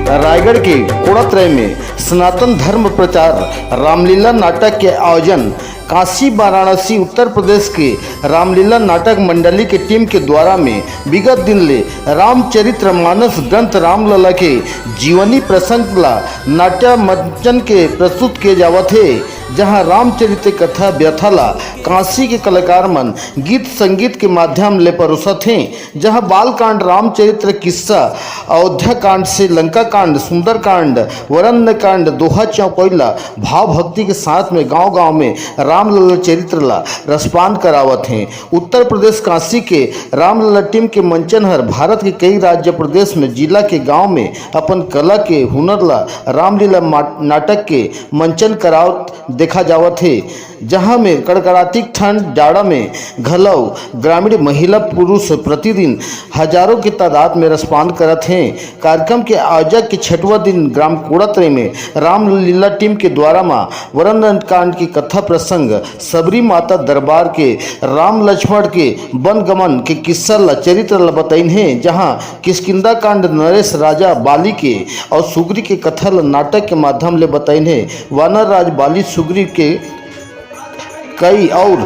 रायगढ़ के कोड़ात्रय में सनातन धर्म प्रचार रामलीला नाटक के आयोजन काशी वाराणसी उत्तर प्रदेश के रामलीला नाटक मंडली के टीम के द्वारा में विगत दिन ले रामचरितमानस ग्रंथ रामलला के जीवनी प्रसंग ला नाट्य मंचन के प्रस्तुत किए जावत है, जहां रामचरित कथा व्यथा ला काशी के कलाकार मन गीत संगीत के माध्यम ले परोसत हैं, जहां बाल कांड रामचरित्र किस्सा अयोध्या कांड से लंका कांड सुंदर कांड वरण्य कांड दोहा चौकोइला भाव भक्ति के साथ में गांव गांव में रामलला चरित्र ला रसपान करावत हैं। उत्तर प्रदेश काशी के रामलला टीम के मंचन हर भारत के कई राज्य प्रदेश में जिला के गांव में अपन कला के हुनर ला रामलीला नाटक के मंचन करावत देखा जावत है, जहां में कड़कड़ाती ठंड जाड़ा में घलव ग्रामीण महिला पुरुष प्रतिदिन हजारों की तादाद में रसपान करत हैं। कार्यक्रम के आयोजक के 6वां दिन ग्राम कोड़ात्रय में रामलीला टीम के द्वारा मां वरण्य कांड की कथा प्रसंग सबरी माता दरबार के राम लक्ष्मण के वन गमन के किस्सा ला चरित्र ला बताइन है, जहां किष्किंधा कांड नरेश राजा बाली के और सुग्री के कथा ला नाटक के माध्यम ले बताइन है। वानर राज बाली सुग्री के कई और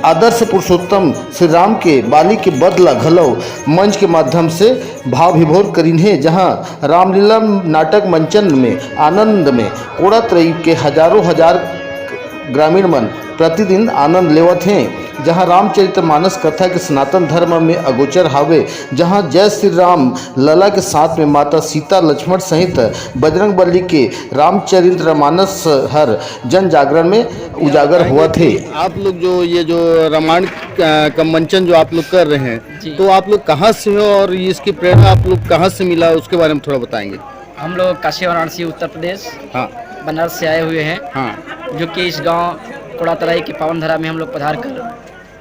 आदर्श पुरुषोत्तम श्री राम के बाली के बदला घलव मंच के माध्यम से भाव विभोर करीन है, जहां रामलीला नाटक मंचन में आनंद में कोड़ात्रय के हजारों हजार ग्रामीण मन प्रतिदिन आनंद लेवत हैं, जहां रामचरितमानस कथा के सनातन धर्म में अगोचर हावे, जहां जय श्री राम लला के साथ में माता सीता लक्ष्मण सहित बजरंग बली के रामचरितमानस हर जन जागरण में उजागर हुआ थे। आप लोग जो रामायण का मंचन जो आप लोग कर रहे हैं, तो आप लोग कहाँ से हो और इसकी प्रेरणा आप लोग कहाँ से मिला, उसके बारे में थोड़ा बताएंगे। हम लोग काशी वाराणसी उत्तर प्रदेश बनारस से आए हुए हैं, जो कि इस गांव कोड़ातराई की पावन धरा में हम लोग पधार कर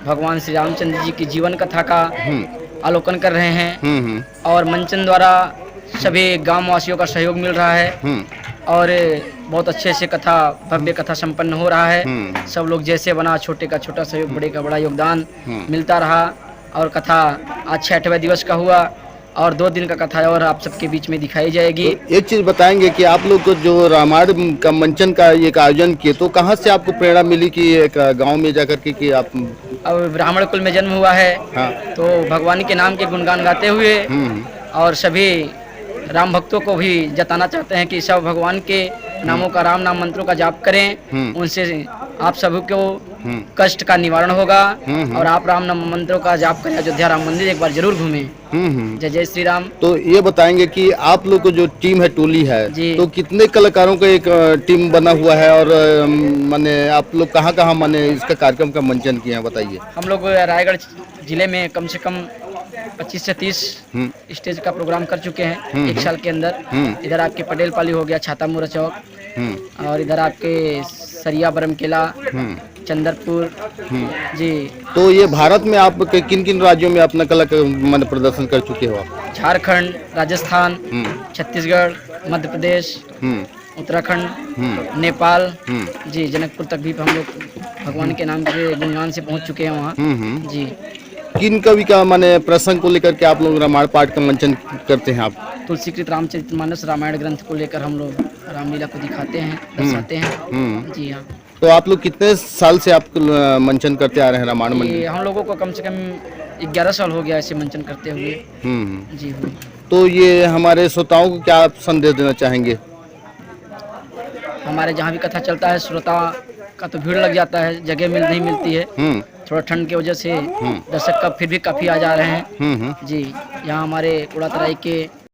भगवान श्री रामचंद्र जी की जीवन कथा का अवलोकन कर रहे हैं और मंचन द्वारा सभी गांव वासियों का सहयोग मिल रहा है और बहुत अच्छे से कथा भव्य कथा संपन्न हो रहा है। सब लोग जैसे बना छोटे का छोटा सहयोग बड़े का बड़ा योगदान मिलता रहा और कथा आज 6वें दिवस का हुआ और 2 दिन का कथा और आप सबके बीच में दिखाई जाएगी। तो एक चीज़ बताएंगे कि आप लोग को जो रामायण का मंचन का एक आयोजन किए, तो कहाँ से आपको प्रेरणा मिली कि एक गांव में जाकर के कि आप अब ब्राह्मण कुल में जन्म हुआ है, तो भगवान के नाम के गुणगान गाते हुए और सभी राम भक्तों को भी जताना चाहते हैं कि सब भगवान के नामों का राम नाम मंत्रों का जाप करें, उनसे आप सभी को कष्ट का निवारण होगा और आप राम नाम मंत्रों का जाप करें। अयोध्या राम मंदिर एक बार जरूर घूमें। जय जय श्री राम। तो ये बताएंगे कि आप लोग को जो टीम है, टोली है, तो कितने कलाकारों का एक टीम बना हुआ है और माने आप लोग कहाँ कहाँ माने इसका कार्यक्रम का मंचन किया है, बताइए। हम लोग रायगढ़ जिले में कम से कम 25 से 30 स्टेज का प्रोग्राम कर चुके हैं 1 साल के अंदर। इधर आपके पटेल पाली हो गया, छाता मुरा चौक और इधर आपके सरिया बरमकेला चंदरपुर जी। तो ये भारत में आप किन किन राज्यों में अपना कला का प्रदर्शन कर चुके हो आप? झारखंड, राजस्थान, छत्तीसगढ़, मध्य प्रदेश, उत्तराखंड, नेपाल जी, जनकपुर तक भी हम लोग भगवान के नाम के गुणगान से पहुंच चुके हैं वहाँ जी। किन कवि का माने प्रसंग को लेकर के आप लोग रामायण पाठ का मंचन करते हैं? आप तुलसीकृत रामचरितमानस रामायण ग्रंथ को लेकर हम लोग रामलीला को दिखाते हैं, दर्शाते हैं जी। हाँ। तो आप लोग कितने साल से आप मंचन करते आ रहे हैं रामायण मंचन? हम लोगों को कम से कम 11 साल हो गया ऐसे मंचन करते हुए जी। तो ये हमारे श्रोताओं को क्या आप संदेश देना चाहेंगे? हमारे जहाँ भी कथा चलता है श्रोता का तो भीड़ लग जाता है, जगह नहीं मिलती है, थोड़ा ठंड की वजह से दर्शक का फिर भी काफी आ जा रहे हैं जी। यहाँ हमारे कोड़ातराई के